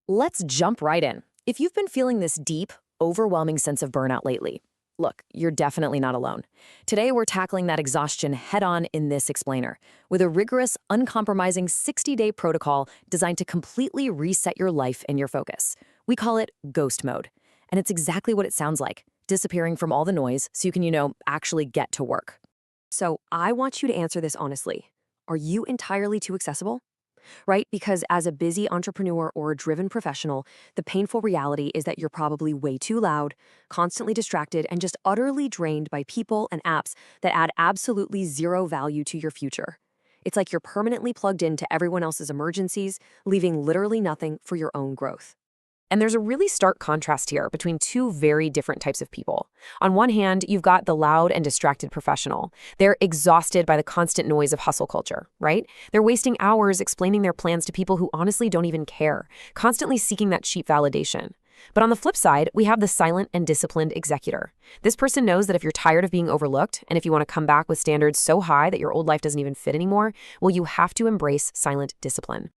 Let's jump right in. If you've been feeling this deep, overwhelming sense of burnout lately, look, you're definitely not alone. Today, we're tackling that exhaustion head-on in this explainer with a rigorous, uncompromising 60-day protocol designed to completely reset your life and your focus. We call it ghost mode, and it's exactly what it sounds like, disappearing from all the noise so you can, actually get to work. So I want you to answer this honestly. Are you entirely too accessible? Right? Because as a busy entrepreneur or a driven professional, the painful reality is that you're probably way too loud, constantly distracted, and just utterly drained by people and apps that add absolutely zero value to your future. It's like you're permanently plugged into everyone else's emergencies, leaving literally nothing for your own growth. And there's a really stark contrast here between two very different types of people. On one hand, you've got the loud and distracted professional. They're exhausted by the constant noise of hustle culture, right? They're wasting hours explaining their plans to people who honestly don't even care, constantly seeking that cheap validation. But on the flip side, we have the silent and disciplined executor. This person knows that if you're tired of being overlooked, and if you want to come back with standards so high that your old life doesn't even fit anymore, well, you have to embrace silent discipline.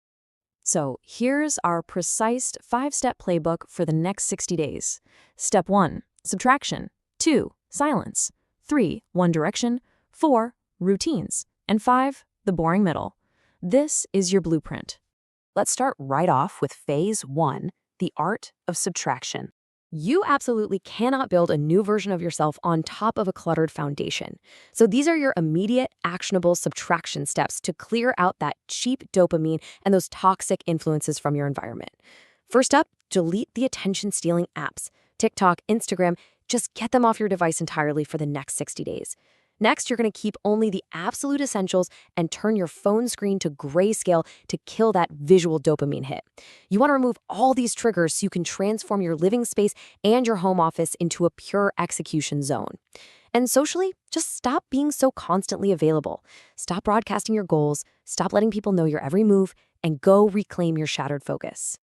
So here's our precise 5-step playbook for the next 60 days. Step 1, subtraction. 2, silence. 3, one direction. 4, routines. And 5, the boring middle. This is your blueprint. Let's start right off with phase 1, the art of subtraction. You absolutely cannot build a new version of yourself on top of a cluttered foundation. So these are your immediate, actionable subtraction steps to clear out that cheap dopamine and those toxic influences from your environment. First up, delete the attention-stealing apps. TikTok, Instagram, just get them off your device entirely for the next 60 days. Next, you're going to keep only the absolute essentials and turn your phone screen to grayscale to kill that visual dopamine hit. You want to remove all these triggers so you can transform your living space and your home office into a pure execution zone. And socially, just stop being so constantly available. Stop broadcasting your goals, stop letting people know your every move, and go reclaim your shattered focus.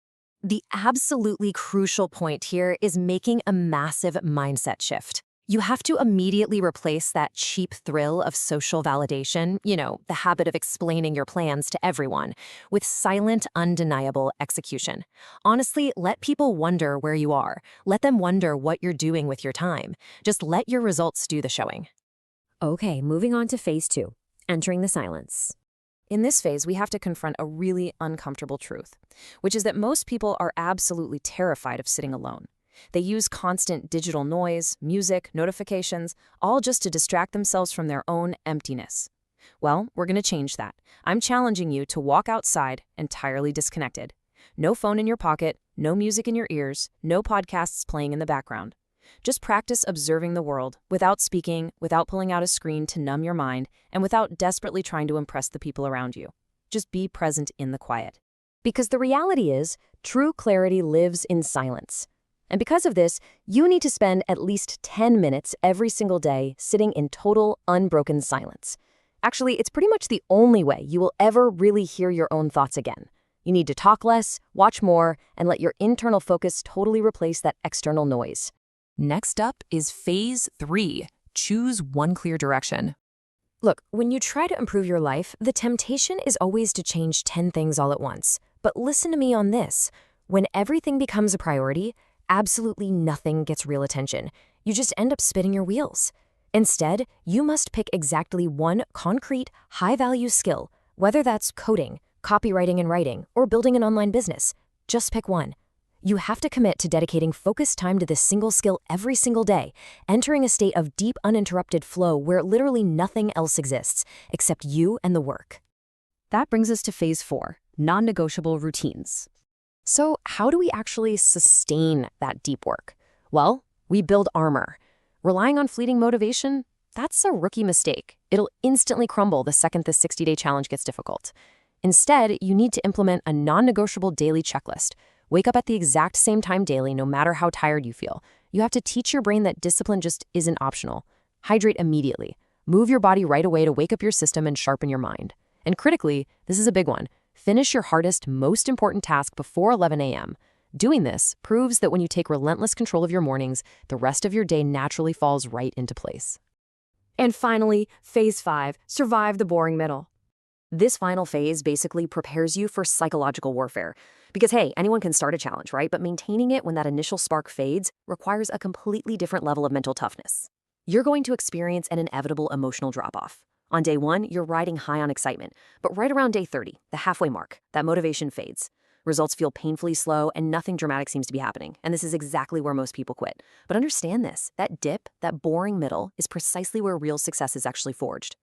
The absolutely crucial point here is making a massive mindset shift. You have to immediately replace that cheap thrill of social validation, the habit of explaining your plans to everyone, with silent, undeniable execution. Honestly, let people wonder where you are. Let them wonder what you're doing with your time. Just let your results do the showing. Okay, moving on to phase 2, entering the silence. In this phase, we have to confront a really uncomfortable truth, which is that most people are absolutely terrified of sitting alone. They use constant digital noise, music, notifications, all just to distract themselves from their own emptiness. Well, we're going to change that. I'm challenging you to walk outside entirely disconnected. No phone in your pocket, no music in your ears, no podcasts playing in the background. Just practice observing the world without speaking, without pulling out a screen to numb your mind, and without desperately trying to impress the people around you. Just be present in the quiet. Because the reality is, true clarity lives in silence. And because of this, you need to spend at least 10 minutes every single day sitting in total, unbroken silence. Actually, it's pretty much the only way you will ever really hear your own thoughts again. You need to talk less, watch more, and let your internal focus totally replace that external noise. Next up is phase 3, choose one clear direction. Look, when you try to improve your life, the temptation is always to change 10 things all at once. But listen to me on this. When everything becomes a priority, absolutely nothing gets real attention. You just end up spinning your wheels. Instead, you must pick exactly one concrete, high-value skill, whether that's coding, copywriting and writing, or building an online business. Just pick one. You have to commit to dedicating focused time to this single skill every single day, entering a state of deep, uninterrupted flow where literally nothing else exists except you and the work. That brings us to phase 4, non-negotiable routines. So how do we actually sustain that deep work? Well, we build armor. Relying on fleeting motivation, that's a rookie mistake. It'll instantly crumble the second the 60-day challenge gets difficult. Instead, you need to implement a non-negotiable daily checklist. Wake up at the exact same time daily, no matter how tired you feel. You have to teach your brain that discipline just isn't optional. Hydrate immediately. Move your body right away to wake up your system and sharpen your mind. And critically, this is a big one. Finish your hardest, most important task before 11 a.m. Doing this proves that when you take relentless control of your mornings, the rest of your day naturally falls right into place. And finally, phase 5, survive the boring middle. This final phase basically prepares you for psychological warfare. Because, hey, anyone can start a challenge, right? But maintaining it when that initial spark fades requires a completely different level of mental toughness. You're going to experience an inevitable emotional drop-off. On day 1, you're riding high on excitement, but right around day 30, the halfway mark, that motivation fades. Results feel painfully slow and nothing dramatic seems to be happening, and this is exactly where most people quit. But understand this, that dip, that boring middle, is precisely where real success is actually forged.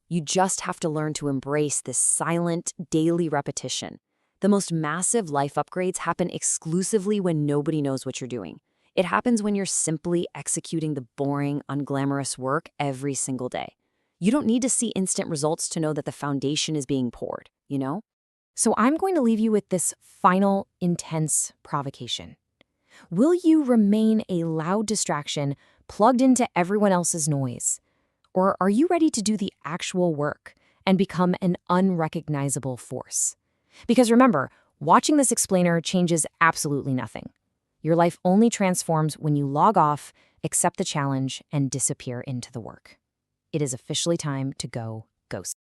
You just have to learn to embrace this silent, daily repetition. The most massive life upgrades happen exclusively when nobody knows what you're doing. It happens when you're simply executing the boring, unglamorous work every single day. You don't need to see instant results to know that the foundation is being poured, you know? So I'm going to leave you with this final, intense provocation. Will you remain a loud distraction plugged into everyone else's noise? Or are you ready to do the actual work and become an unrecognizable force? Because remember, watching this explainer changes absolutely nothing. Your life only transforms when you log off, accept the challenge, and disappear into the work. It is officially time to go ghost.